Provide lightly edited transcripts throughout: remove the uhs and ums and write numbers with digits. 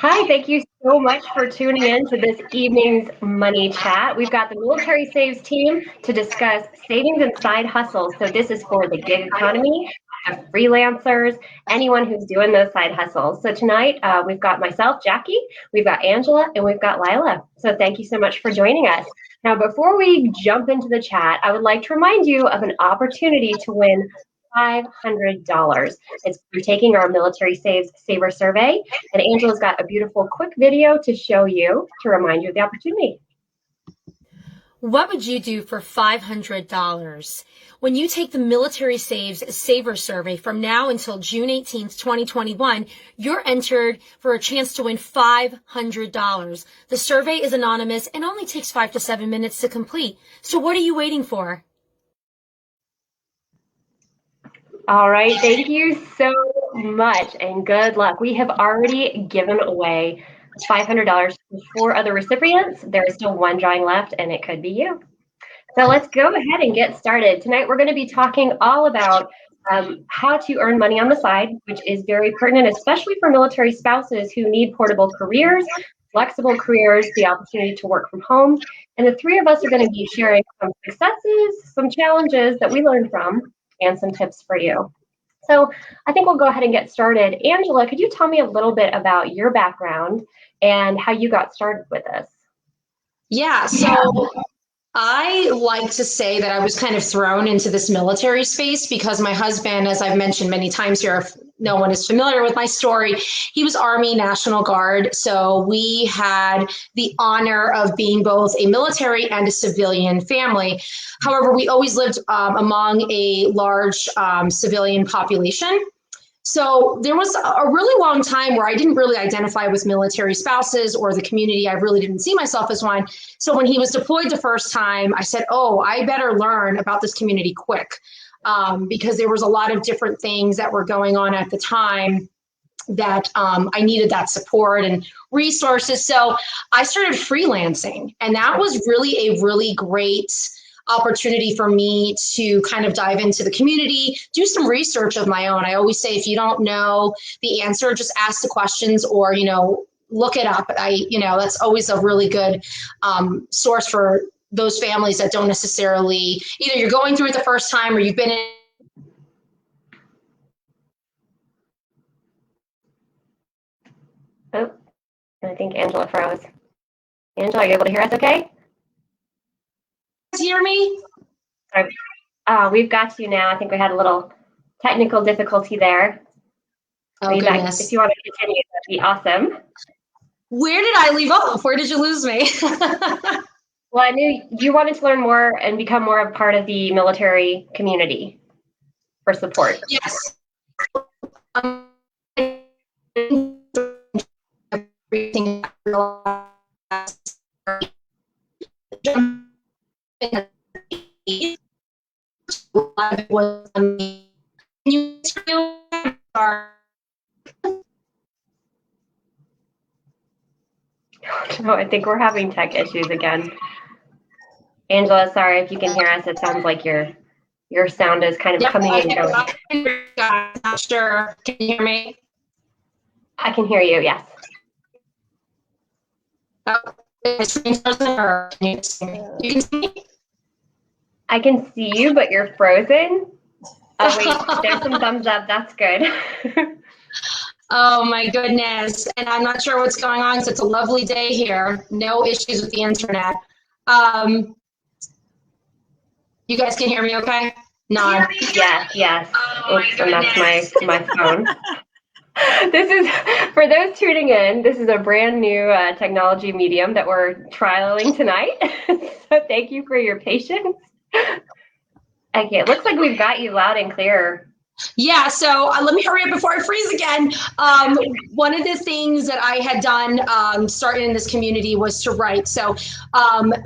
Hi, thank you so much for tuning in to this evening's Money Chat. We've got the Military Saves team to discuss savings and side hustles. So this is for the gig economy, the freelancers, anyone who's doing those side hustles. So tonight we've got myself, Jackie, we've got Angela, and we've got Lila. So thank you so much for joining us. Now, before we jump into the chat, I would like to remind you of an opportunity to win $500. It's through taking our Military Saves Saver survey, and Angela's got a beautiful quick video to show you to remind you of the opportunity. What would you do for $500? When you take the Military Saves Saver survey from now until June 18th, 2021, you're entered for a chance to win $500. The survey is anonymous and only takes 5 to 7 minutes to complete. So what are you waiting for? All right, thank you so much and good luck. We have already given away $500 to 4 other recipients. There is still one drawing left and it could be you. So let's go ahead and get started. Tonight we're going to be talking all about how to earn money on the side, which is very pertinent, especially for military spouses who need portable careers, flexible careers, the opportunity to work from home. And the 3 of us are going to be sharing some successes, some challenges that we learned from, and some tips for you. So I think we'll go ahead and get started. Angela, could you tell me a little bit about your background and how you got started with this? Yeah, so I like to say that I was kind of thrown into this military space because my husband, as I've mentioned many times here, if no one is familiar with my story, he was Army National Guard. So we had the honor of being both a military and a civilian family. However, we always lived among a large civilian population. So there was a really long time where I didn't really identify with military spouses or the community. I really didn't see myself as one. So when he was deployed the first time, I said, oh, I better learn about this community quick, because there was a lot of different things that were going on at the time that I needed that support and resources. So I started freelancing, and that was really a really great opportunity for me to kind of dive into the community, do some research of my own. I always say, if you don't know the answer, just ask the questions or, look it up. That's always a really good source for those families that don't necessarily, either you're going through it the first time or you've been in. Oh, I think Angela froze. Angela, are you able to hear us okay? Hear me? We've got you now. I think we had a little technical difficulty there. Oh, goodness. If you want to continue, that'd be awesome. Where did I leave off? Where did you lose me? Well, I knew you wanted to learn more and become more a part of the military community for support. Yes. No, I think we're having tech issues again. Angela, sorry if you can hear us. It sounds like your sound is kind of coming and going. Not sure. Can you hear me? I can hear you, yes. You can see me? I can see you, but you're frozen. Oh, wait, there's some thumbs up. That's good. Oh, my goodness. And I'm not sure what's going on, so it's a lovely day here. No issues with the internet. You guys can hear me okay? Nod. Yes. Oops, and that's my phone. This is, for those tuning in, this is a brand new technology medium that we're trialing tonight. So thank you for your patience. Okay, it looks like we've got you loud and clear. Yeah, so let me hurry up before I freeze again. One of the things that I had done starting in this community was to write. So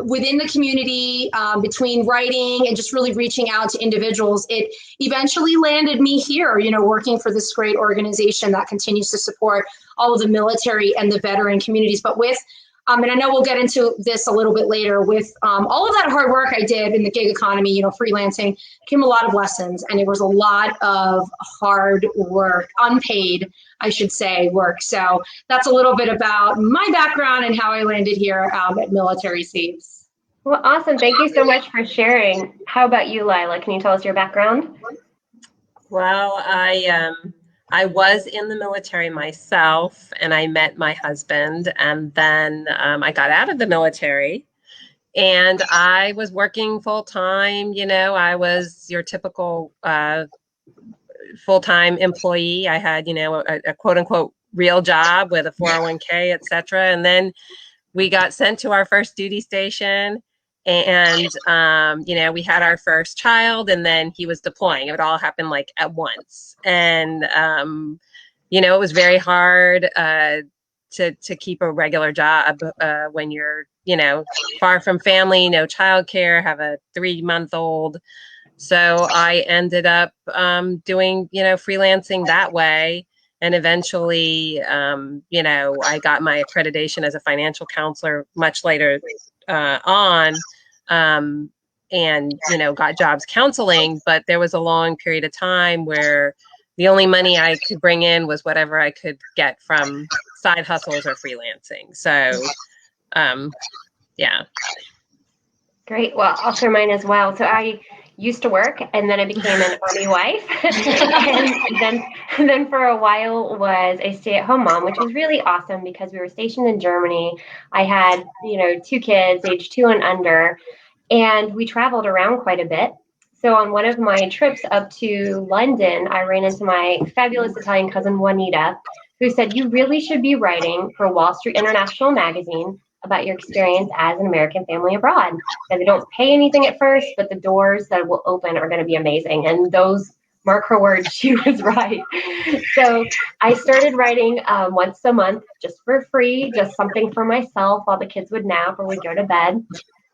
within the community, between writing and just really reaching out to individuals, it eventually landed me here, working for this great organization that continues to support all of the military and the veteran communities. But with And I know we'll get into this a little bit later with all of that hard work I did in the gig economy, you know, freelancing, came a lot of lessons, and it was a lot of hard work, unpaid, I should say, work. So that's a little bit about my background and how I landed here at Military Saves. Well, awesome. Thank you so much for sharing. How about you, Lila? Can you tell us your background? Well, I was in the military myself, and I met my husband, and then I got out of the military, and I was working full time. You know, I was your typical full-time employee. I had, you know, a quote unquote real job with a 401k, et cetera. And then we got sent to our first duty station, and you know, we had our first child, and then he was deploying. It all happened like at once. And you know, it was very hard to keep a regular job when you're, you know, far from family, no childcare, have a 3-month-old. So I ended up doing, you know, freelancing that way. And eventually, you know, I got my accreditation as a financial counselor much later on, and, you know, got jobs counseling. But there was a long period of time where the only money I could bring in was whatever I could get from side hustles or freelancing. So, yeah. Great. Well, I'll share mine as well. So I used to work, and then I became an Army wife, and then for a while was a stay-at-home mom, which was really awesome because we were stationed in Germany. I had, you know, 2 kids, age 2 and under, and we traveled around quite a bit. So on one of my trips up to London, I ran into my fabulous Italian cousin Juanita, who said, "You really should be writing for Wall Street International magazine about your experience as an American family abroad. And they don't pay anything at first, but the doors that will open are going to be amazing." And those, mark her words, she was right. So I started writing once a month just for free, just something for myself while the kids would nap or would go to bed.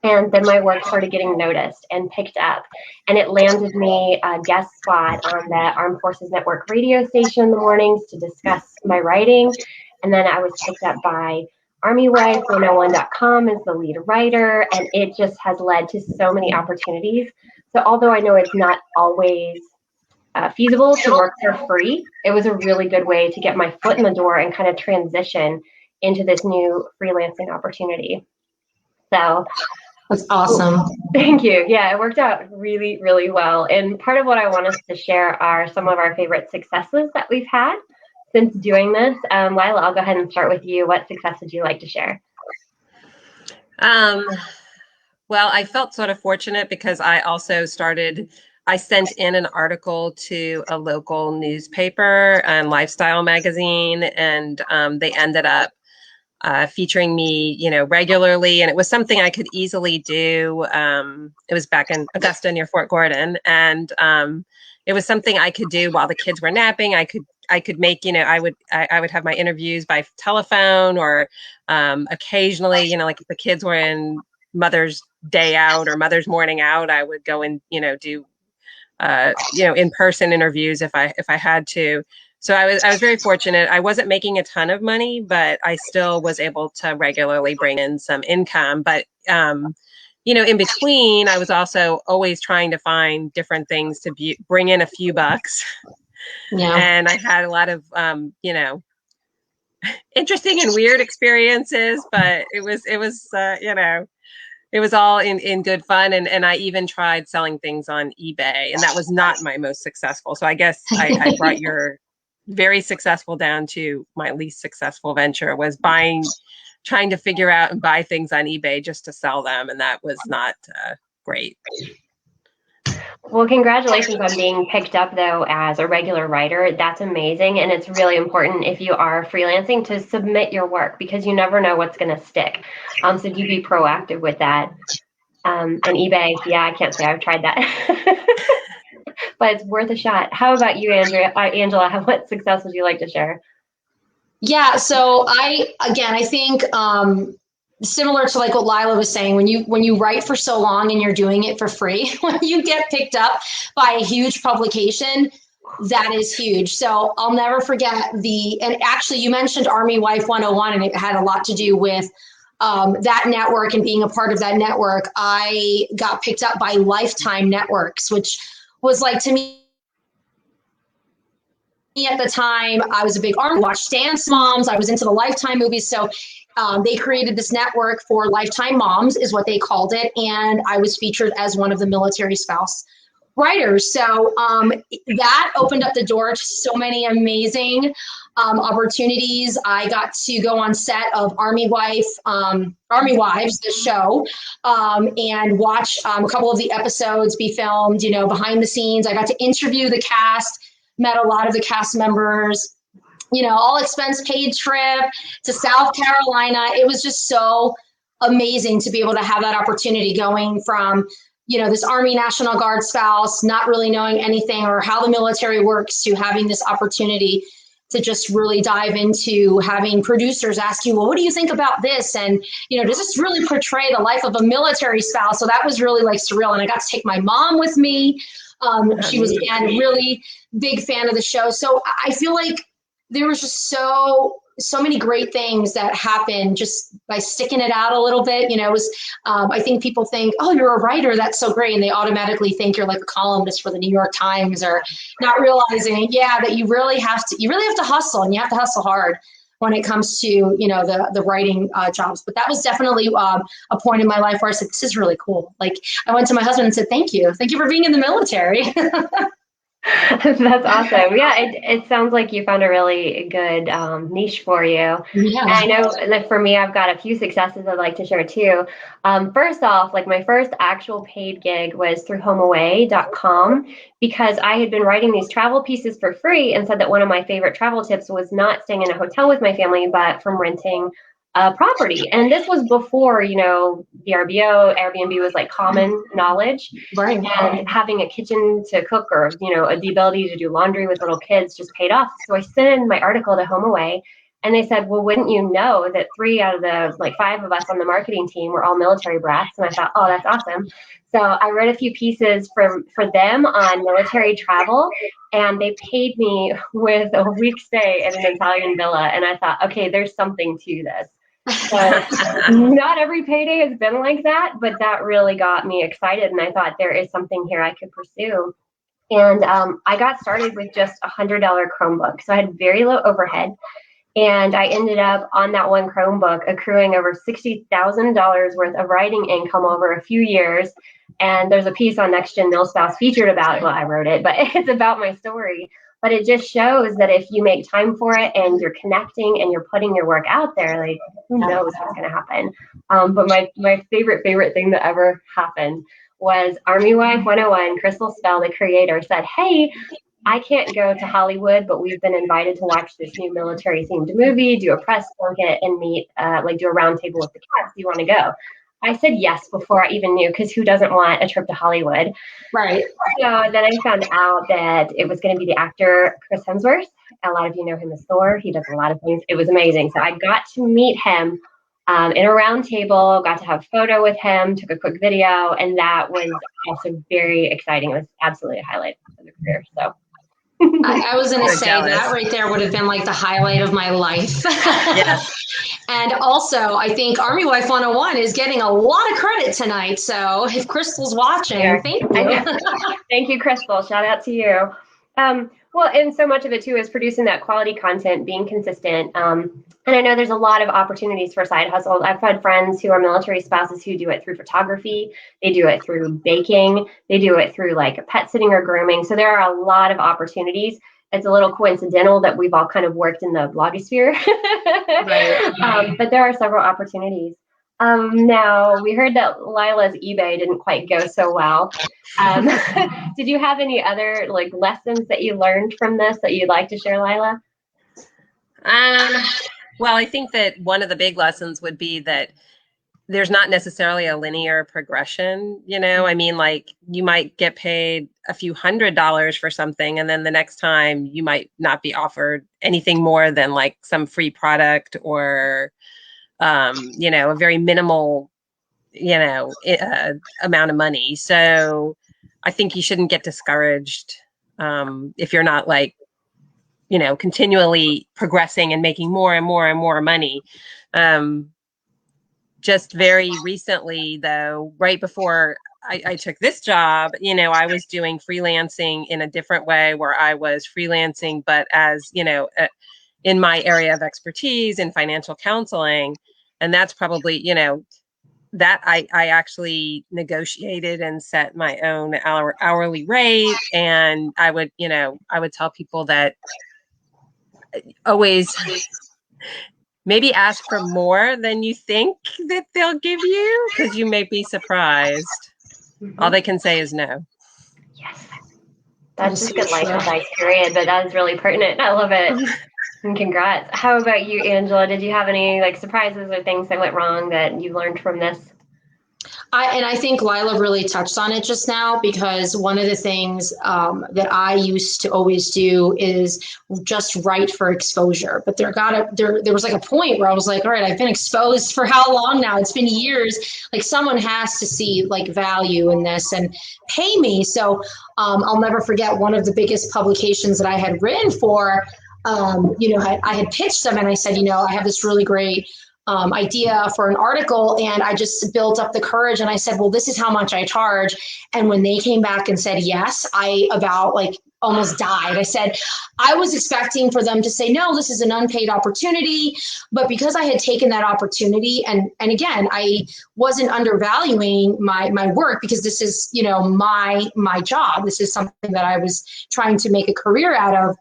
And then my work started getting noticed and picked up. And it landed me a guest spot on the Armed Forces Network radio station in the mornings to discuss my writing. And then I was picked up by ArmyWife101.com as the lead writer, and it just has led to so many opportunities. So although I know it's not always feasible to work for free, it was a really good way to get my foot in the door and kind of transition into this new freelancing opportunity. So that's awesome. Thank you. Yeah, it worked out really, really well. And part of what I want us to share are some of our favorite successes that we've had since doing this. Lila, I'll go ahead and start with you. What success would you like to share? Well, I felt sort of fortunate because I sent in an article to a local newspaper and lifestyle magazine, and they ended up featuring me, you know, regularly. And it was something I could easily do. It was back in Augusta near Fort Gordon. And it was something I could do while the kids were napping. I could make, you know, I would have my interviews by telephone, or occasionally, you know, like if the kids were in Mother's Day out or Mother's Morning out, I would go and, you know, do, you know, in-person interviews if I had to. So I was very fortunate. I wasn't making a ton of money, but I still was able to regularly bring in some income. But, you know, in between, I was also always trying to find different things to bring in a few bucks. Yeah. And I had a lot of, you know, interesting and weird experiences, but it was, you know, it was all in good fun. And I even tried selling things on eBay, and that was not my most successful. So I guess I brought your very successful down to my least successful venture, was trying to figure out and buy things on eBay just to sell them. And that was not great. Well, congratulations on being picked up, though, as a regular writer. That's amazing. And it's really important, if you are freelancing, to submit your work, because you never know what's going to stick. So do be proactive with that. And eBay, yeah, I can't say I've tried that. But it's worth a shot. How about you, Angela? What success would you like to share? Yeah, so I think similar to like what Lila was saying, when you write for so long and you're doing it for free, when you get picked up by a huge publication, that is huge. So I'll never forget and actually you mentioned Army Wife 101, and it had a lot to do with that network and being a part of that network, I got picked up by Lifetime Networks, which was like, to me at the time, I was a big Army, watched Dance Moms. I was into the Lifetime movies. So they created this network for Lifetime Moms, is what they called it. And I was featured as one of the military spouse writers. So that opened up the door to so many amazing opportunities. I got to go on set of Army Wives, the show, and watch a couple of the episodes be filmed, behind the scenes. I got to interview the cast, met a lot of the cast members, all expense paid trip to South Carolina. It was just so amazing to be able to have that opportunity, going from, this Army National Guard spouse, not really knowing anything or how the military works, to having this opportunity to just really dive into having producers ask you, well, what do you think about this? And, does this really portray the life of a military spouse? So that was really like surreal. And I got to take my mom with me. She was, again, really big fan of the show. So I feel like there was just so many great things that happened just by sticking it out a little bit. It was, I think people think, oh, you're a writer, that's so great. And they automatically think you're like a columnist for the New York Times, or not realizing, that you really have to hustle, and you have to hustle hard when it comes to, the writing jobs. But that was definitely a point in my life where I said, this is really cool. Like, I went to my husband and said, thank you for being in the military. That's awesome. Yeah, it sounds like you found a really good niche for you. Yeah. And I know that for me, I've got a few successes I'd like to share too. First off, like, my first actual paid gig was through HomeAway.com, because I had been writing these travel pieces for free, and said that one of my favorite travel tips was not staying in a hotel with my family, but from renting a property. And this was before, VRBO, Airbnb was like common knowledge. Right. And having a kitchen to cook, or, the ability to do laundry with little kids, just paid off. So I sent in my article to HomeAway, and they said, well, wouldn't you know that 3 out of the 5 of us on the marketing team were all military brats? And I thought, oh, that's awesome. So I wrote a few pieces for them on military travel, and they paid me with a week stay in an Italian villa. And I thought, okay, there's something to this. So not every payday has been like that, but that really got me excited. And I thought, there is something here I could pursue. And I got started with just $100 Chromebook. So I had very low overhead. And I ended up on that one Chromebook accruing over $60,000 worth of writing income over a few years. And there's a piece on Next Gen MilSpouse featured about it. Well, I wrote it, but it's about my story. But it just shows that if you make time for it, and you're connecting, and you're putting your work out there, like, who knows what's going to happen. But my favorite thing that ever happened was Army Wife 101, Crystal Spell, the creator, said, hey, I can't go to Hollywood, but we've been invited to watch this new military themed movie, do a press junket, and meet, do a round table with the cast. Do you want to go? I said yes before I even knew, because who doesn't want a trip to Hollywood? Right. So then I found out that it was going to be the actor Chris Hemsworth. A lot of you know him as Thor. He does a lot of things. It was amazing. So I got to meet him in a round table, got to have a photo with him, took a quick video, and that was also very exciting. It was absolutely a highlight of the career. So I was going to say jealous. that right there would have been like the highlight of my life. Yes. And also, I think Army Wife 101 is getting a lot of credit tonight. So if Crystal's watching, thank you. Thank you, Crystal. Shout out to you. Well, and so much of it too is producing that quality content, being consistent. And I know there's a lot of opportunities for side hustles. I've had friends who are military spouses who do it through photography. They do it through baking. They do it through like pet sitting or grooming. So there are a lot of opportunities. It's a little coincidental that we've all kind of worked in the blogosphere. Right. But there are several opportunities. Now, we heard that Lila's eBay didn't quite go so well. Did you have any other like lessons that you learned from this that you'd like to share, Lila? Well, I think that one of the big lessons would be that there's not necessarily a linear progression. I mean, like, you might get paid a few $100s for something, and then the next time you might not be offered anything more than like some free product, or a very minimal, amount of money. So I think you shouldn't get discouraged if you're not like, continually progressing and making more and more and more money. just very recently, though, right before I took this job, I was doing freelancing in a different way where I was freelancing, but as, in my area of expertise in financial counseling. And that's probably, that I actually negotiated and set my own hourly rate. And I would tell people that always maybe ask for more than you think that they'll give you, because you may be surprised. All they can say is no. Yes. That's just good life advice, period. But that is really pertinent. I love it. And congrats. How about you, Angela? Did you have any surprises or things that went wrong that you learned from this? I think Lila really touched on it just now, because one of the things that I used to always do is just write for exposure. But there was a point where I was like, all right, I've been exposed for how long now? It's been years. Someone has to see value in this and pay me. So I'll never forget one of the biggest publications that I had written for. I had pitched them and I said, I have this really great idea for an article, and I just built up the courage and I said, well, this is how much I charge. And when they came back and said yes, I about almost died. I said, I was expecting for them to say, no, this is an unpaid opportunity. But because I had taken that opportunity, and again, I wasn't undervaluing my work, because this is, my job. This is something that I was trying to make a career out of.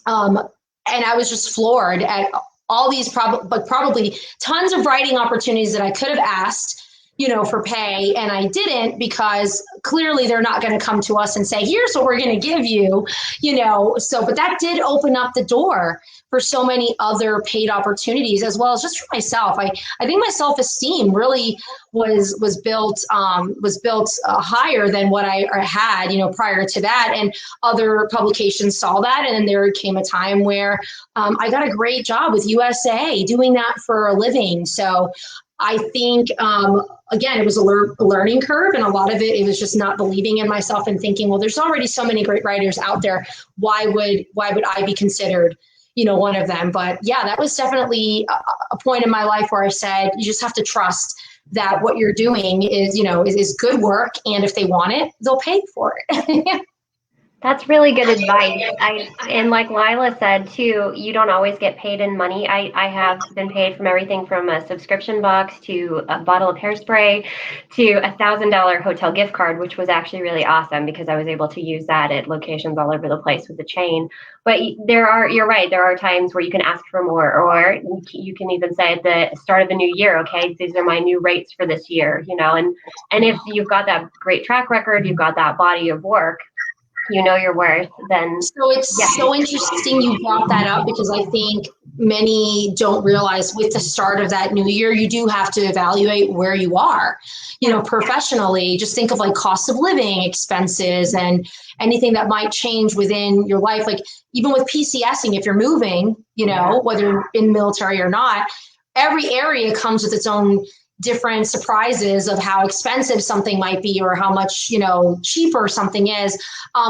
And I was just floored at all these probably tons of writing opportunities that I could have asked, for pay. And I didn't, because clearly they're not going to come to us and say, here's what we're going to give you, but that did open up the door for so many other paid opportunities, as well as just for myself. I think my self-esteem really was built higher than what I had, prior to that. And other publications saw that. And then there came a time where I got a great job with USA doing that for a living. So I think, again, it was a learning curve, and a lot of it was just not believing in myself and thinking, well, there's already so many great writers out there. Why would I be considered, one of them? But yeah, that was definitely a point in my life where I said, you just have to trust that what you're doing is good work. And if they want it, they'll pay for it. That's really good advice. And like Lila said too, you don't always get paid in money. I have been paid from everything from a subscription box to a bottle of hairspray to $1,000 hotel gift card, which was actually really awesome because I was able to use that at locations all over the place with the chain. But you're right, there are times where you can ask for more, or you can even say at the start of the new year, okay, these are my new rates for this year, and if you've got that great track record, you've got that body of work, your worth, then. So it's so interesting you brought that up, because I think many don't realize with the start of that new year, you do have to evaluate where you are, professionally. Just think of cost of living expenses and anything that might change within your life. Even with PCSing, if you're moving, whether you're in military or not, every area comes with its own different surprises of how expensive something might be or how much, cheaper something is.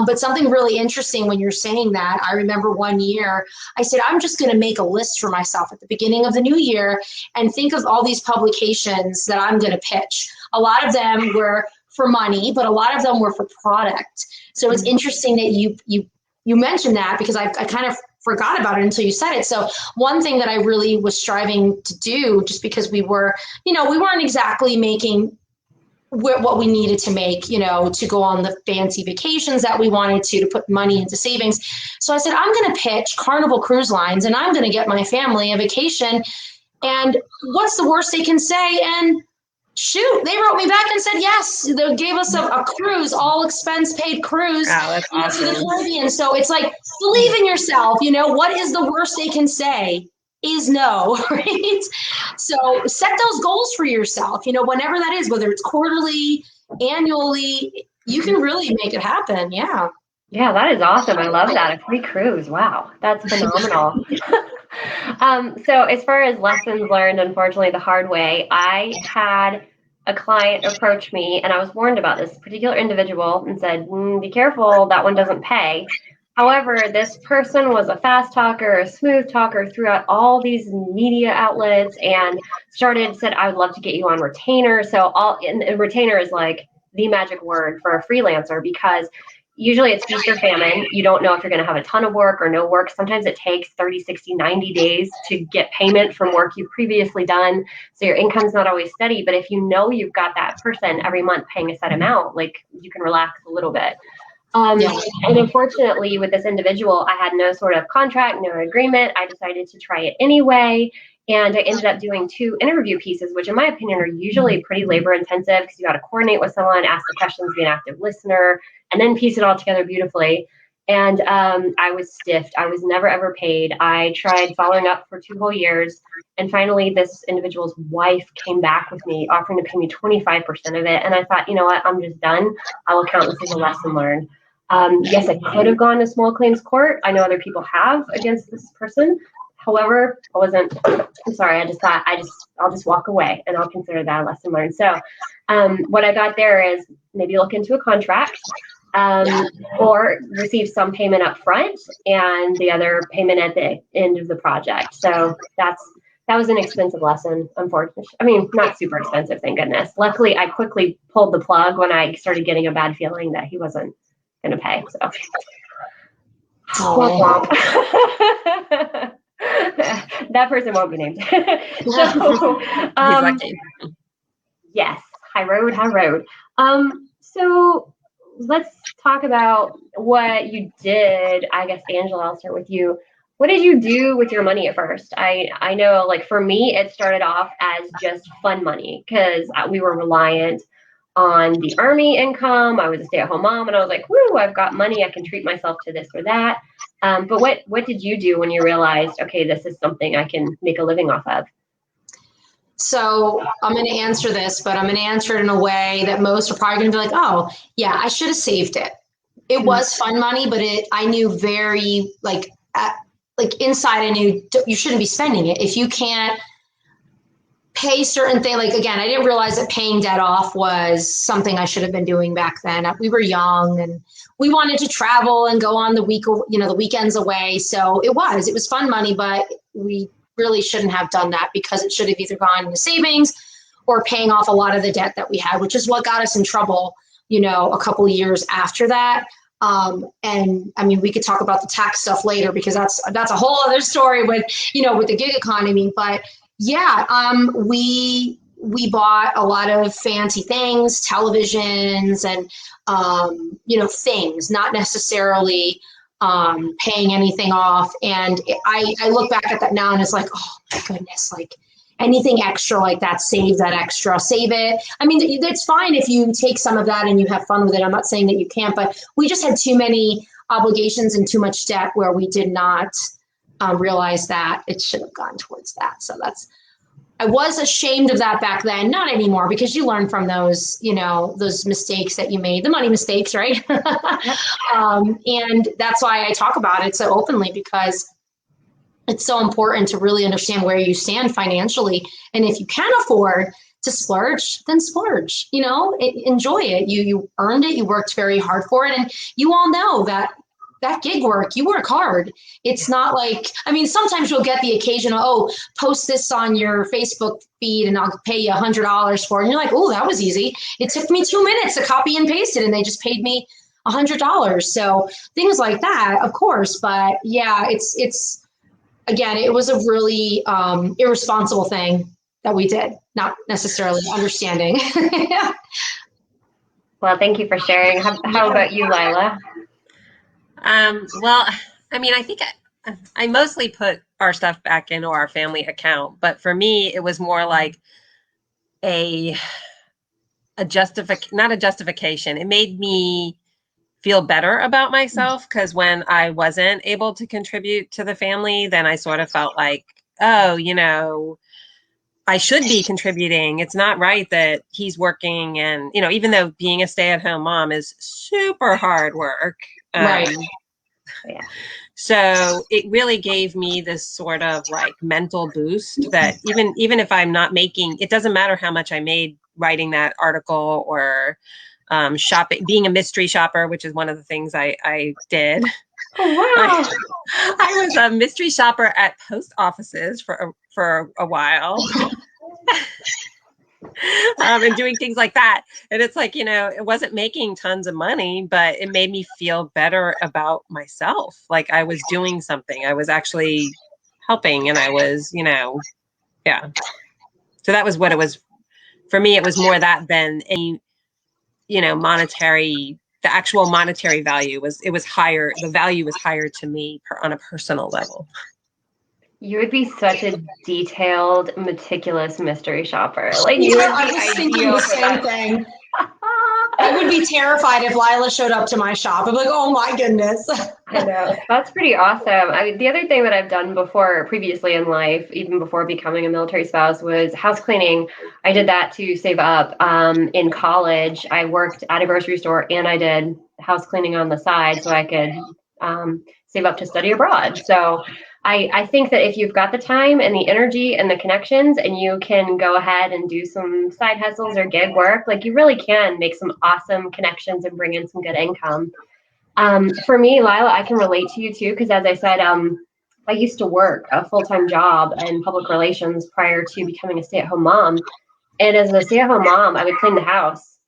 But something really interesting when you're saying that, I remember one year I said, I'm just going to make a list for myself at the beginning of the new year and think of all these publications that I'm going to pitch. A lot of them were for money, but a lot of them were for product. So it's interesting that you mentioned that, because I kind of forgot about it until you said it. So one thing that I really was striving to do, just because we were, we weren't exactly making what we needed to make, to go on the fancy vacations that we wanted to put money into savings. So I said, I'm going to pitch Carnival Cruise Lines and I'm going to get my family a vacation. And what's the worst they can say? And shoot, they wrote me back and said yes. They gave us a cruise, all expense paid cruise, that's awesome. To the Caribbean. So it's believe in yourself. What is the worst they can say? Is no, right? So set those goals for yourself. Whenever that is, whether it's quarterly, annually, you can really make it happen. Yeah. Yeah, that is awesome. I love that. A free cruise. Wow, that's phenomenal. So as far as lessons learned, unfortunately, the hard way, I had a client approach me, and I was warned about this particular individual and said, be careful, that one doesn't pay. However, this person was a fast talker, a smooth talker throughout all these media outlets, and said, I would love to get you on retainer. So and retainer is like the magic word for a freelancer, because usually it's feast or famine. You don't know if you're going to have a ton of work or no work. Sometimes it takes 30, 60, 90 days to get payment from work you've previously done. So your income's not always steady. But if you know you've got that person every month paying a set amount, like, you can relax a little bit. Yeah. And unfortunately, with this individual, I had no sort of contract, no agreement. I decided to try it anyway. And I ended up doing 2 interview pieces, which in my opinion are usually pretty labor intensive, because you got to coordinate with someone, ask the questions, be an active listener, and then piece it all together beautifully. And I was stiffed. I was never, ever paid. I tried following up for 2 whole years. And finally, this individual's wife came back with me, offering to pay me 25% of it. And I thought, you know what, I'm just done. I'll count this as a lesson learned. Yes, I could have gone to small claims court. I know other people have against this person. However, I'm sorry, I just thought I'll just walk away, and I'll consider that a lesson learned. So what I got there is maybe look into a contract, or receive some payment up front and the other payment at the end of the project. So that was an expensive lesson, unfortunately. I mean, not super expensive, thank goodness. Luckily, I quickly pulled the plug when I started getting a bad feeling that he wasn't going to pay. So, womp womp. That person won't be named. So, He's lucky. yes, high road, high road. So let's talk about what you did. I guess, Angela, I'll start with you. What did you do with your money at first? I know, like, for me, it started off as just fun money, because we were reliant on the Army income. I was a stay-at-home mom, and I was like, woo, I've got money. I can treat myself to this or that. But what did you do when you realized, okay, this is something I can make a living off of? So I'm going to answer this, but I'm going to answer it in a way that most are probably going to be like, oh, yeah, I should have saved it. It was fun money, but I knew very, like inside, I knew you shouldn't be spending it. If you can't pay certain things, like, again, I didn't realize that paying debt off was something I should have been doing back then. We were young and we wanted to travel and go on the weekends away. So it was fun money, but we really shouldn't have done that, because it should have either gone into savings or paying off a lot of the debt that we had, which is what got us in trouble, a couple of years after that. And I mean, we could talk about the tax stuff later, because that's a whole other story with the gig economy. But yeah, we bought a lot of fancy things, televisions, and things, not necessarily paying anything off. And I look back at that now and it's like, oh my goodness, like, anything extra like that, save it. I mean, it's fine if you take some of that and you have fun with it. I'm not saying that you can't, but we just had too many obligations and too much debt where we did not realize that it should have gone towards that. So I was ashamed of that back then, not anymore, because you learn from those mistakes that you made, the money mistakes, right? And that's why I talk about it so openly, because it's so important to really understand where you stand financially. And if you can afford to splurge, then splurge, enjoy it. You earned it. You worked very hard for it. And you all know that gig work, you work hard. It's not like, I mean, sometimes you'll get the occasional, post this on your Facebook feed and I'll pay you $100 for it. And you're like, oh, that was easy. It took me 2 minutes to copy and paste it, and they just paid me $100. So things like that, of course. But yeah, it's again, it was a really irresponsible thing that we did, not necessarily understanding. Well, thank you for sharing. How about you, Lila? Well, I mean, I think I mostly put our stuff back into our family account, but for me, it was more like not a justification. It made me feel better about myself, because when I wasn't able to contribute to the family, then I sort of felt like, oh, I should be contributing. It's not right that he's working. And, even though being a stay-at-home mom is super hard work. Right. Yeah. So it really gave me this sort of like mental boost that even if I'm not making, it doesn't matter how much I made writing that article or shopping, being a mystery shopper, which is one of the things I did. Wow. I was a mystery shopper at post offices for a while. And doing things like that. And it's like, it wasn't making tons of money, but it made me feel better about myself. Like I was doing something. I was actually helping, and I was, yeah. So that was what it was. For me, it was more that than any, monetary, the actual monetary value was higher. The value was higher to me on a personal level. You would be such a detailed, meticulous mystery shopper. Like you Yeah, would I be was thinking ideal the for same that. thing. I would be terrified if Lila showed up to my shop. I'm like, oh my goodness. I know. That's pretty awesome. The other thing that I've done before, previously in life, even before becoming a military spouse, was house cleaning. I did that to save up. In college, I worked at a grocery store and I did house cleaning on the side so I could save up to study abroad. So I think that if you've got the time and the energy and the connections and you can go ahead and do some side hustles or gig work, like you really can make some awesome connections and bring in some good income. For me, Lila, I can relate to you too, because as I said, I used to work a full-time job in public relations prior to becoming a stay-at-home mom. And as a stay-at-home mom, I would clean the house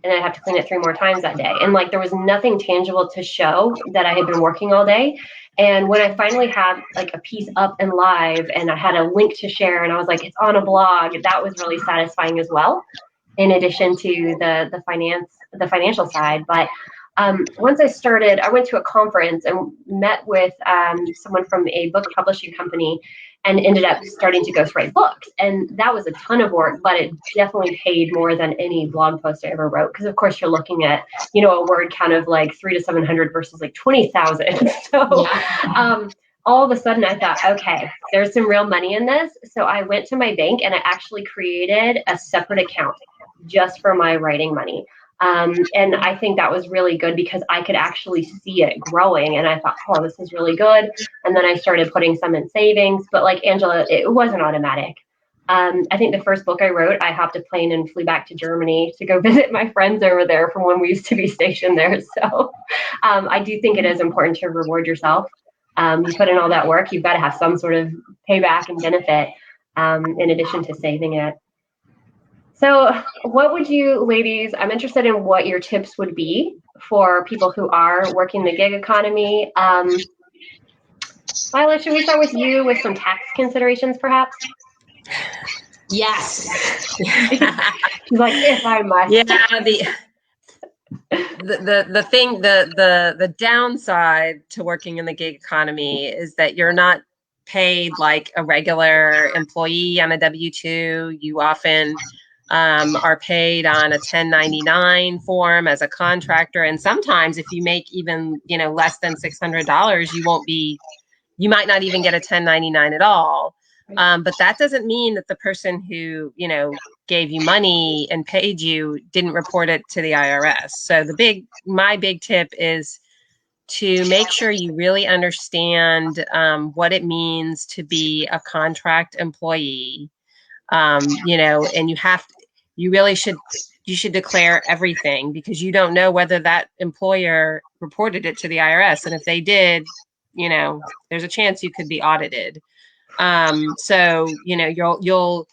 and I'd have to clean it 3 more times that day. And like there was nothing tangible to show that I had been working all day. And when I finally had like a piece up and live and I had a link to share and I was like, it's on a blog, that was really satisfying as well, in addition to the financial side. But once I started, I went to a conference and met with someone from a book publishing company and ended up starting to ghostwrite books. And that was a ton of work, but it definitely paid more than any blog post I ever wrote. Because of course you're looking at, a word count of like 300 to 700 versus like 20,000. So all of a sudden I thought, okay, there's some real money in this. So I went to my bank and I actually created a separate account just for my writing money. And I think that was really good because I could actually see it growing. And I thought, oh, this is really good. And then I started putting some in savings. But like Angela, it wasn't automatic. I think the first book I wrote, I hopped a plane and flew back to Germany to go visit my friends over there from when we used to be stationed there. So I do think it is important to reward yourself. You put in all that work, you've got to have some sort of payback and benefit in addition to saving it. So what would you, ladies, I'm interested in what your tips would be for people who are working the gig economy. Lila, should we start with you with some tax considerations, perhaps? Yes. She's like, if I must. Yeah, the thing, the downside to working in the gig economy is that you're not paid like a regular employee on a W-2. You often are paid on a 1099 form as a contractor. And sometimes if you make even, less than $600, you might not even get a 1099 at all. But that doesn't mean that the person who, gave you money and paid you didn't report it to the IRS. So my big tip is to make sure you really understand what it means to be a contract employee. And you should declare everything, because you don't know whether that employer reported it to the IRS. And if they did, there's a chance you could be audited. So, you'll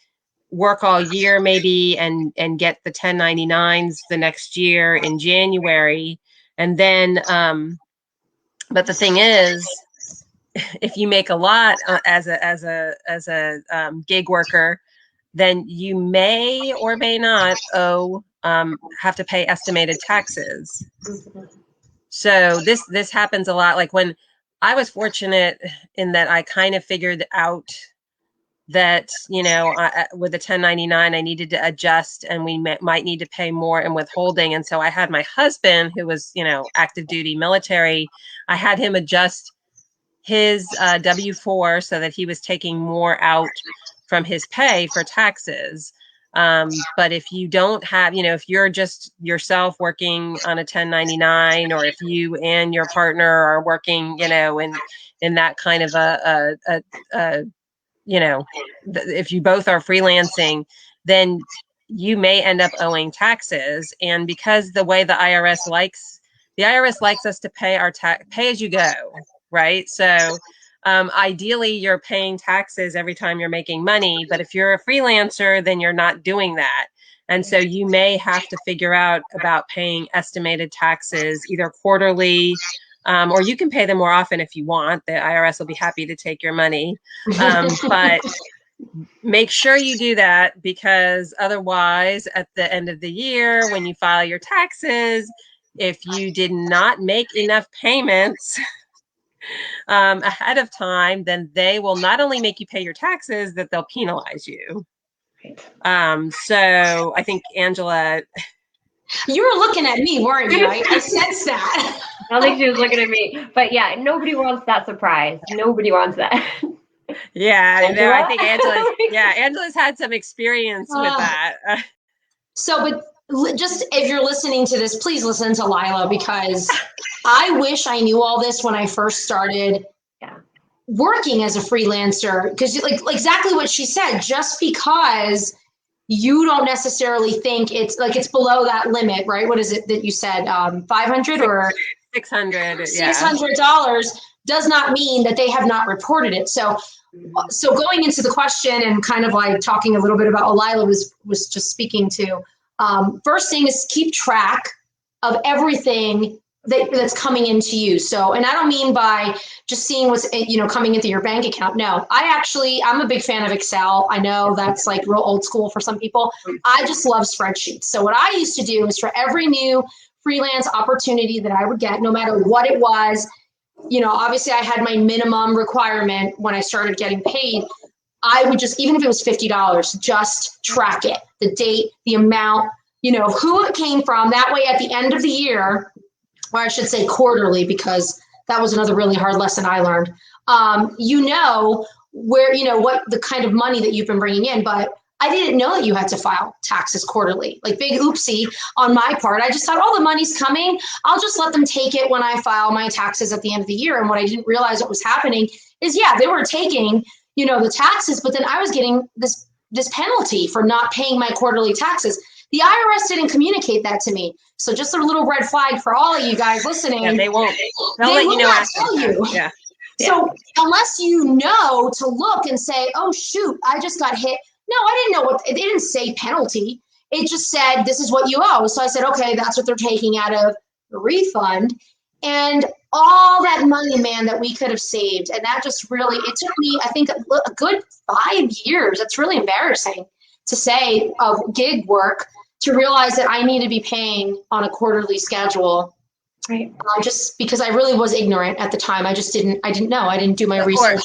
work all year maybe and get the 1099s the next year in January. And then, but the thing is, if you make a lot as a gig worker, then you may or may not have to pay estimated taxes. So this happens a lot. Like when I was fortunate in that I kind of figured out that, with the 1099, I needed to adjust and we might need to pay more in withholding. And so I had my husband, who was, active duty military, I had him adjust his W-4 so that he was taking more out from his pay for taxes. But if you don't have, if you're just yourself working on a 1099, or if you and your partner are working, in that kind of if you both are freelancing, then you may end up owing taxes. And because the way the IRS likes the IRS likes us to pay our pay as you go, right? So ideally, you're paying taxes every time you're making money. But if you're a freelancer, then you're not doing that. And so you may have to figure out about paying estimated taxes either quarterly, or you can pay them more often if you want. The IRS will be happy to take your money. But make sure you do that, because otherwise, at the end of the year, when you file your taxes, if you did not make enough payments ahead of time, then they will not only make you pay your taxes, that they'll penalize you. So I think, Angela, you were looking at me, weren't you? I sensed that. I don't think she was looking at me, but yeah, nobody wants that surprise. Nobody wants that. Yeah, no, I think Angela's had some experience with that. So, but just if you're listening to this, please listen to Lila, because I wish I knew all this when I first started working as a freelancer. Because like exactly what she said, just because you don't necessarily think it's below that limit, right? What is it that you said? 500 or $600? $600 does not mean that they have not reported it. So going into the question and kind of like talking a little bit about what Lila was just speaking to, first thing is keep track of everything that's coming into you. So, and I don't mean by just seeing what's, coming into your bank account. No, I'm a big fan of Excel. I know that's like real old school for some people. I just love spreadsheets. So what I used to do is, for every new freelance opportunity that I would get, no matter what it was, obviously I had my minimum requirement when I started getting paid. I would just, even if it was $50, just track it, the date, the amount, who it came from. That way at the end of the year, or I should say quarterly, because that was another really hard lesson I learned. Where, what the kind of money that you've been bringing in, but I didn't know that you had to file taxes quarterly. Like, big oopsie on my part. I just thought, the money's coming. I'll just let them take it when I file my taxes at the end of the year. And what I didn't realize what was happening is, they were taking, the taxes, but then I was getting this penalty for not paying my quarterly taxes. The IRS didn't communicate that to me. So just a little red flag for all of you guys listening. Yeah, they won't. They'll let you know not after. Tell you. Yeah. So unless you know to look and say, oh, shoot, I just got hit. No, I didn't know it didn't say penalty. It just said, this is what you owe. So I said, okay, that's what they're taking out of the refund. And all that money, man, that we could have saved. And that just really, it took me, I think, a good 5 years. That's really embarrassing to say, of gig work, to realize that I need to be paying on a quarterly schedule. Right. Just because I really was ignorant at the time. I didn't know. I didn't do my research.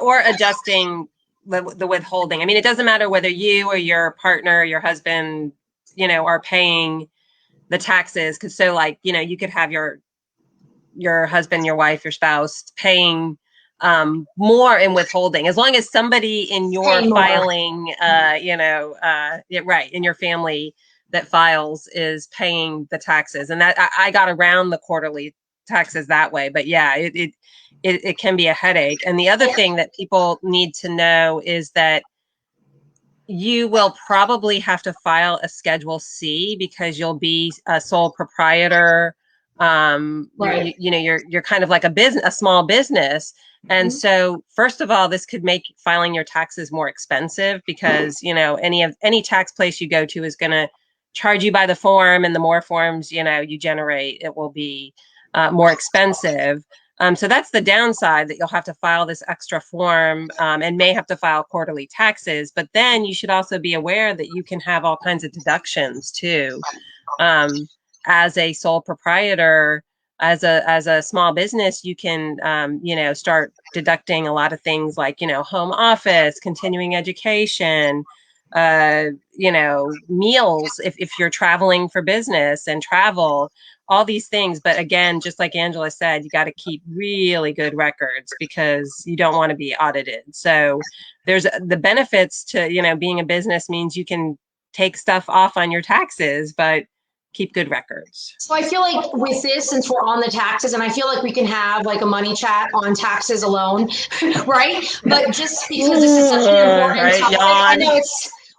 Or adjusting the withholding. I mean, it doesn't matter whether you or your partner, your husband, are paying the taxes. Cause so like, you could have your husband, your wife, your spouse paying more in withholding, as long as somebody in your filing, in your family that files is paying the taxes. And that I got around the quarterly taxes that way. But yeah, it can be a headache. And the other thing that people need to know is that you will probably have to file a Schedule C, because you'll be a sole proprietor. Right. You're kind of like a small business. And so first of all, this could make filing your taxes more expensive, because, any tax place you go to is going to charge you by the form, and the more forms, you generate, it will be more expensive. So that's the downside, that you'll have to file this extra form, and may have to file quarterly taxes. But then you should also be aware that you can have all kinds of deductions too. As a sole proprietor, as a small business, you can, start deducting a lot of things like, home office, continuing education, meals, if you're traveling for business and travel, all these things. But again, just like Angela said, you got to keep really good records, because you don't want to be audited. So there's the benefits to, being a business means you can take stuff off on your taxes, but keep good records. So I feel like with this, since we're on the taxes, and I feel like we can have like a money chat on taxes alone, right? But just because this is such an important topic, I know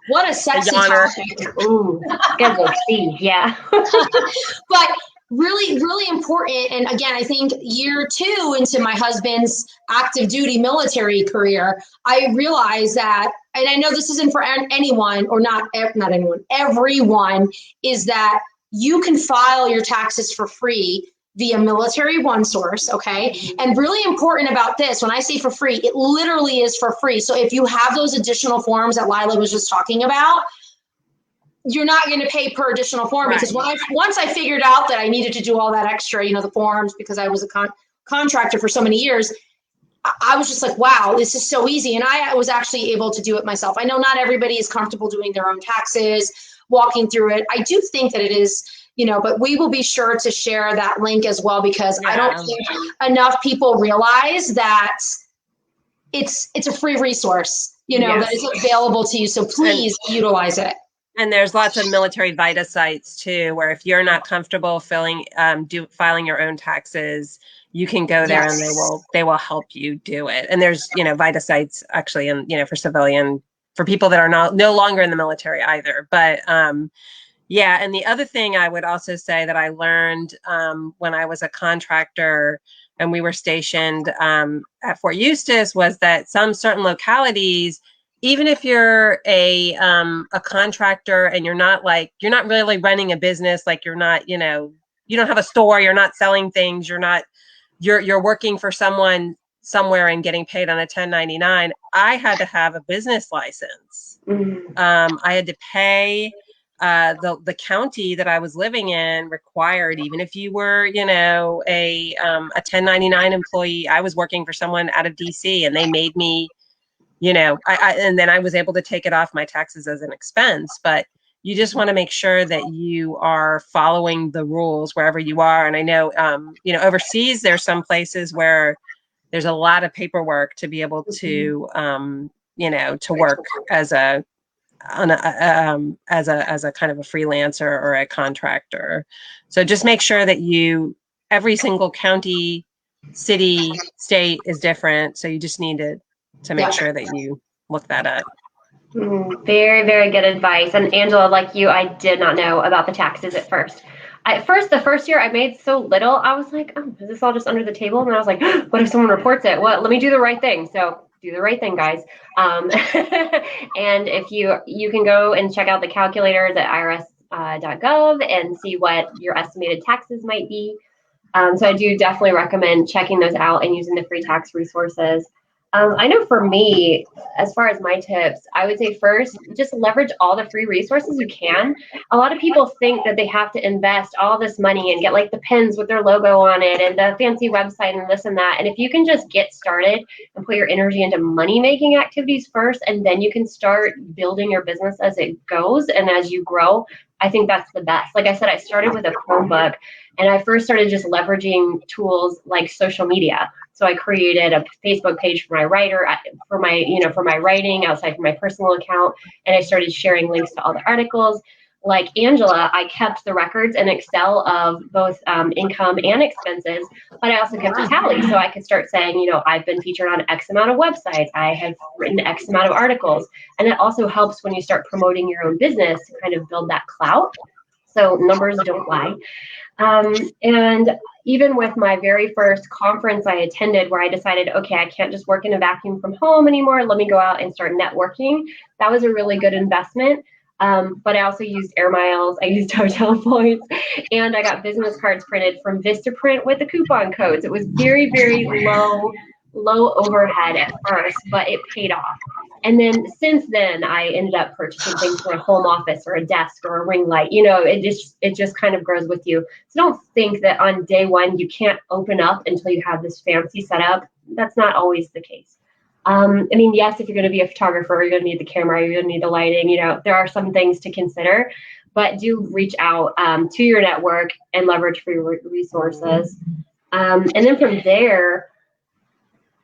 what a sexy topic. Ooh, Schedule C, yeah. But really, really important. And again, I think year 2 into my husband's active duty military career, I realized that, and I know this isn't for anyone, or not anyone, everyone, is that you can file your taxes for free via Military One Source, okay? And really important about this, when I say for free, it literally is for free. So if you have those additional forms that Lila was just talking about, you're not going to pay per additional form, because once I figured out that I needed to do all that extra, the forms, because I was a contractor for so many years, I was just like, wow, this is so easy. And I was actually able to do it myself. I know not everybody is comfortable doing their own taxes, walking through it. I do think that it is, but we will be sure to share that link as well, because I don't think enough people realize that it's a free resource, that is available to you. So please utilize it. And there's lots of military Vita sites too, where if you're not comfortable filing your own taxes, you can go there and they will help you do it. And there's, Vita sites actually, and, for civilian, for people that are no longer in the military either. But, yeah. And the other thing I would also say that I learned, when I was a contractor and we were stationed, at Fort Eustis, was that some certain localities, even if you're a contractor and you're not really running a business, like you're not, you don't have a store, you're not selling things, you're working for someone somewhere and getting paid on a 1099. I had to have a business license. I had to pay, the county that I was living in required, even if you were, a 1099 employee. I was working for someone out of DC, and they made me, and then I was able to take it off my taxes as an expense. But you just want to make sure that you are following the rules wherever you are. And I know, overseas, there's some places where there's a lot of paperwork to be able to, to work as a kind of a freelancer or a contractor. So just make sure that every single county, city, state is different. So you just need to make sure that you look that up. Very, very good advice. And Angela, like you, I did not know about the taxes at first. The first year I made so little, I was like, oh, is this all just under the table? And I was like, what if someone reports it? Well, let me do the right thing. So do the right thing, guys. And if you can go and check out the calculators at irs.gov and see what your estimated taxes might be. So I do definitely recommend checking those out and using the free tax resources. I know for me, as far as my tips, I would say first, just leverage all the free resources you can. A lot of people think that they have to invest all this money and get like the pins with their logo on it and the fancy website and this and that. And if you can just get started and put your energy into money-making activities first, and then you can start building your business as it goes and as you grow, I think that's the best. Like I said, I started with a Chromebook, and I first started just leveraging tools like social media. So I created a Facebook page for my for my writing outside from my personal account. And I started sharing links to all the articles. Like Angela, I kept the records in Excel of both income and expenses, but I also kept a tally. So I could start saying, I've been featured on X amount of websites. I have written X amount of articles. And it also helps when you start promoting your own business to kind of build that clout. So numbers don't lie. And even with my very first conference I attended, where I decided, okay, I can't just work in a vacuum from home anymore. Let me go out and start networking. That was a really good investment. But I also used air miles, I used hotel points, and I got business cards printed from Vistaprint with the coupon codes. It was very, very low overhead at first, but it paid off. And then since then, I ended up purchasing things for a home office or a desk or a ring light. It just kind of grows with you. So don't think that on day one you can't open up until you have this fancy setup. That's not always the case. Yes, if you're going to be a photographer, you're going to need the camera, you're going to need the lighting. There are some things to consider, but do reach out to your network and leverage free resources. And then from there,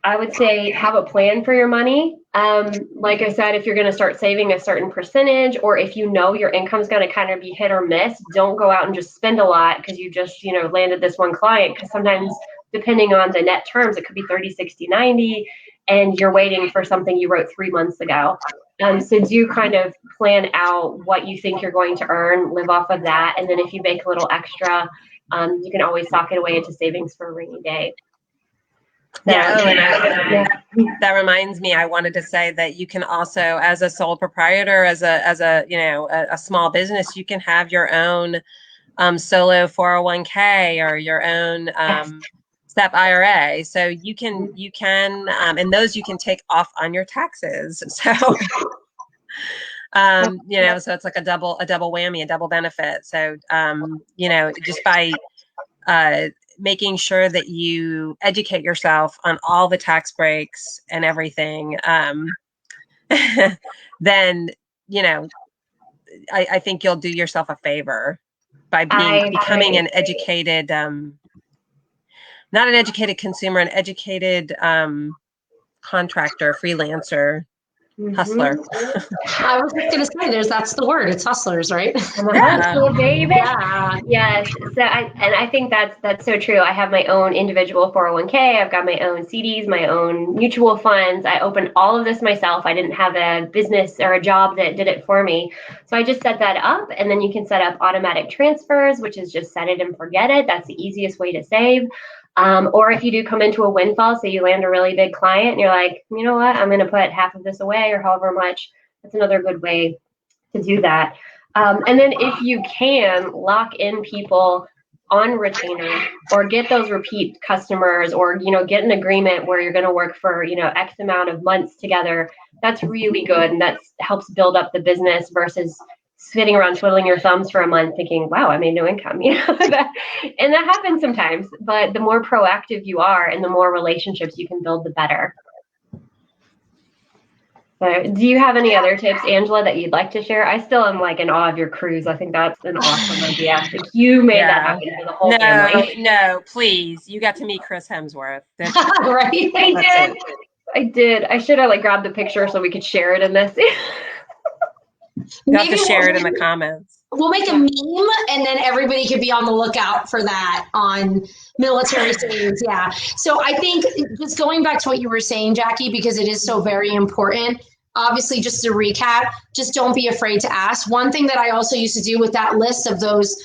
I would say have a plan for your money. Like I said, if you're going to start saving a certain percentage, or if your income is going to kind of be hit or miss, don't go out and just spend a lot because you just, landed this one client. Because sometimes, depending on the net terms, it could be 30, 60, 90, and you're waiting for something you wrote 3 months ago. So do kind of plan out what you think you're going to earn, live off of that. And then if you make a little extra, You can always sock it away into savings for a rainy day. Yeah. Oh, and that reminds me, I wanted to say that you can also, as a sole proprietor, as a a small business, you can have your own solo 401k or your own SEP IRA. So you can and those you can take off on your taxes. So so it's like a double whammy, a double benefit. So just by making sure that you educate yourself on all the tax breaks and everything, then I think you'll do yourself a favor by becoming an educated, not an educated consumer, an educated contractor, freelancer, hustler. I was just gonna say, that's the word. It's hustlers, right? Hustle, baby. Yeah. Yes. So I think that's so true. I have my own individual 401k. I've got my own CDs, my own mutual funds. I opened all of this myself. I didn't have a business or a job that did it for me. So I just set that up, and then you can set up automatic transfers, which is just set it and forget it. That's the easiest way to save. Or if you do come into a windfall, say you land a really big client and you're like, you know what, I'm going to put half of this away or however much. That's another good way to do that. And then if you can lock in people on retainer or get those repeat customers or, get an agreement where you're going to work for, X amount of months together, that's really good. And that helps build up the business versus sitting around twiddling your thumbs for a month thinking, wow, I made no income. And that happens sometimes. But the more proactive you are and the more relationships you can build, the better. So do you have any other tips, Angela, that you'd like to share? I still am like in awe of your cruise. I think that's an awesome idea. Like you made that happen for the whole family. No, please. You got to meet Chris Hemsworth. Right? I did. I should have grabbed the picture so we could share it in this. You have to share it in the comments. We'll make a meme, and then everybody could be on the lookout for that on military saves. Yeah. So I think just going back to what you were saying, Jackie, because it is so very important. Obviously, just to recap, just don't be afraid to ask. One thing that I also used to do with that list of those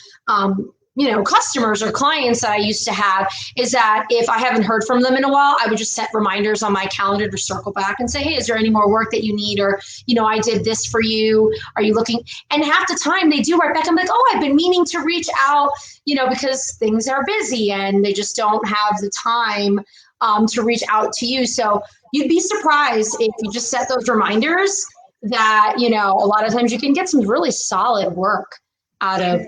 customers or clients that I used to have is that if I haven't heard from them in a while, I would just set reminders on my calendar to circle back and say, hey, is there any more work that you need? Or, I did this for you. Are you looking? And half the time they do write back. I'm like, oh, I've been meaning to reach out, because things are busy and they just don't have the time to reach out to you. So you'd be surprised if you just set those reminders that, a lot of times you can get some really solid work out of,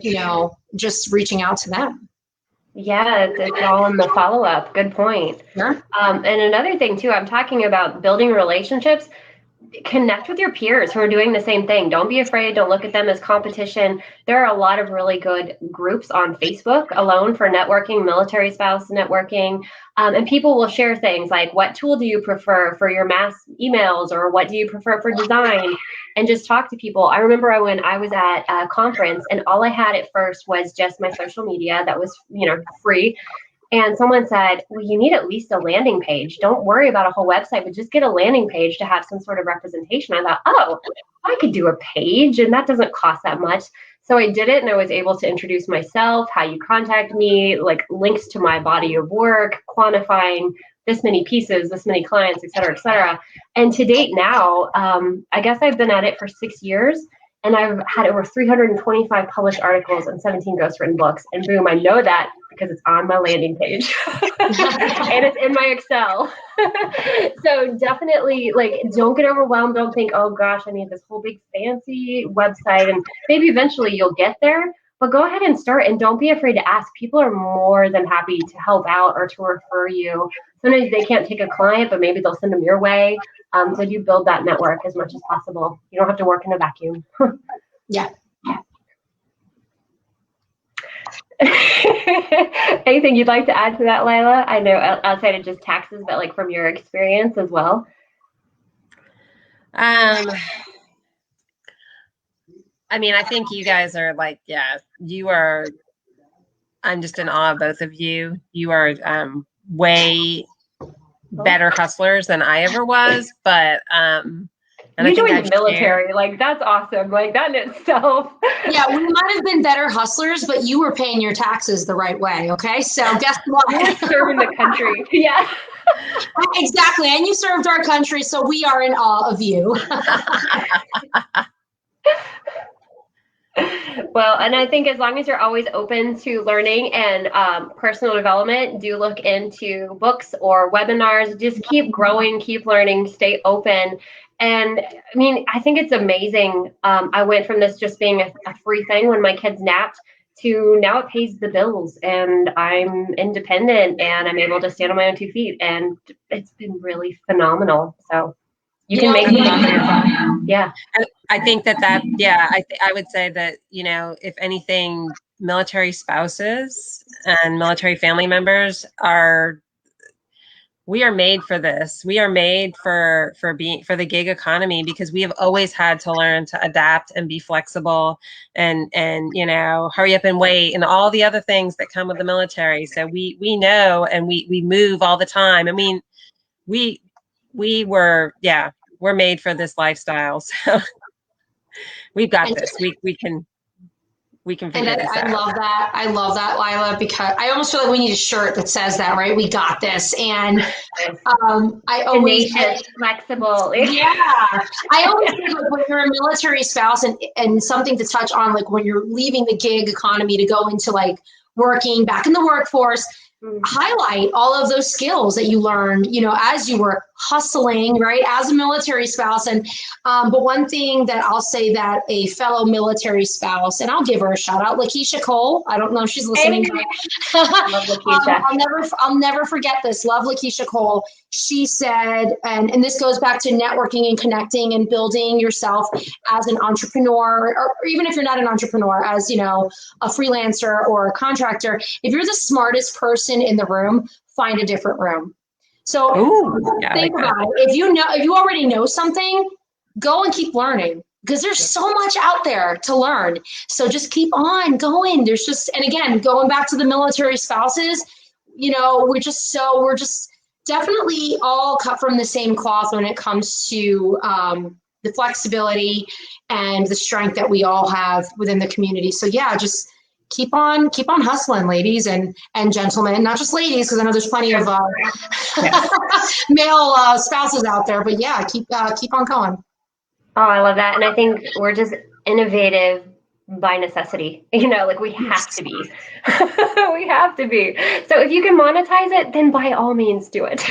just reaching out to them. Yeah, it's all in the follow-up. Good point. Sure. And another thing too, I'm talking about building relationships. Connect with your peers who are doing the same thing. Don't be afraid. Don't look at them as competition. There are a lot of really good groups on Facebook alone for networking, military spouse networking. And people will share things like, what tool do you prefer for your mass emails, or what do you prefer for design? And just talk to people. I remember when I was at a conference and all I had at first was just my social media that was, free. And someone said, well, you need at least a landing page. Don't worry about a whole website, but just get a landing page to have some sort of representation. I thought, oh, I could do a page and that doesn't cost that much. So I did it and I was able to introduce myself, how you contact me, like links to my body of work, quantifying this many pieces, this many clients, et cetera, et cetera. And to date now, I guess I've been at it for 6 years. And I've had over 325 published articles and 17 ghostwritten books. And boom, I know that because it's on my landing page and it's in my Excel. So definitely, don't get overwhelmed. Don't think, oh gosh, I need this whole big fancy website. And maybe eventually you'll get there. But go ahead and start, and don't be afraid to ask. People are more than happy to help out or to refer you. Sometimes they can't take a client, but maybe they'll send them your way. So you build that network as much as possible. You don't have to work in a vacuum. Yeah. Anything you'd like to add to that, Lila? I know outside of just taxes, but from your experience as well. I think you guys are I'm just in awe of both of you. You are way better hustlers than I ever was, but and And you I think joined I've the shared. military. Like, that's awesome. Like, that in itself. Yeah, we might have been better hustlers, but you were paying your taxes the right way. Okay, so guess what? You were serving the country. Yeah. Exactly, and you served our country, so we are in awe of you. Well, and I think as long as you're always open to learning and personal development, do look into books or webinars. Just keep growing, keep learning, stay open. And I mean, I think it's amazing. I went from this just being a free thing when my kids napped to now it pays the bills and I'm independent and I'm able to stand on my own 2 feet. And it's been really phenomenal. So you can make it happen for yourself. Yeah. I think yeah, I would say that, if anything, military spouses and military family members we are made for this. We are made for the gig economy because we have always had to learn to adapt and be flexible and hurry up and wait and all the other things that come with the military. So we know, and we move all the time. I mean, we're made for this lifestyle. So we've got this. We can figure this I out. love that. I love that, Lila, because I almost feel like we need a shirt that says that, right? We got this. And I always tenacious, flexible. Yeah. I always think like when you're a military spouse and something to touch on, like when you're leaving the gig economy to go into like working back in the workforce, highlight all of those skills that you learned, as you were hustling, right, as a military spouse. And but one thing that I'll say that a fellow military spouse, and I'll give her a shout out, Lakeisha Cole. I don't know if she's listening. Love Lakeisha. I'll never forget this. Love Lakeisha Cole. She said, and this goes back to networking and connecting and building yourself as an entrepreneur, or even if you're not an entrepreneur, as a freelancer or a contractor. If you're the smartest person in the room, find a different room. So think about it. If you already know something, go and keep learning, because there's so much out there to learn. So just keep on going. And again, going back to the military spouses, we're just definitely all cut from the same cloth when it comes to the flexibility and the strength that we all have within the community. So yeah, just keep on hustling, ladies and gentlemen, not just ladies, because I know there's plenty of male spouses out there, but yeah, keep on going. Oh, I love that. And I think we're just innovative by necessity. Like we have to be. We have to be. So if you can monetize it, then by all means do it.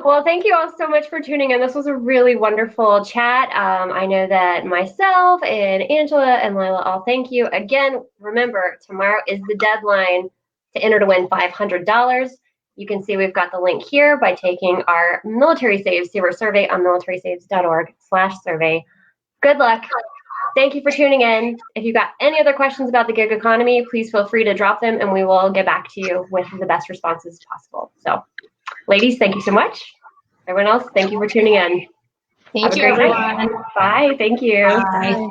Well, thank you all so much for tuning in. This was a really wonderful chat. I know that myself and Angela and Lila all thank you. Again, remember, tomorrow is the deadline to enter to win $500. You can see we've got the link here by taking our Military Saves Saver survey on militarysaves.org/survey. Good luck. Thank you for tuning in. If you've got any other questions about the gig economy, please feel free to drop them and we will get back to you with the best responses possible. So, ladies, thank you so much. Everyone else, thank you for tuning in. Thank you, everyone. Night. Bye. Thank you. Bye.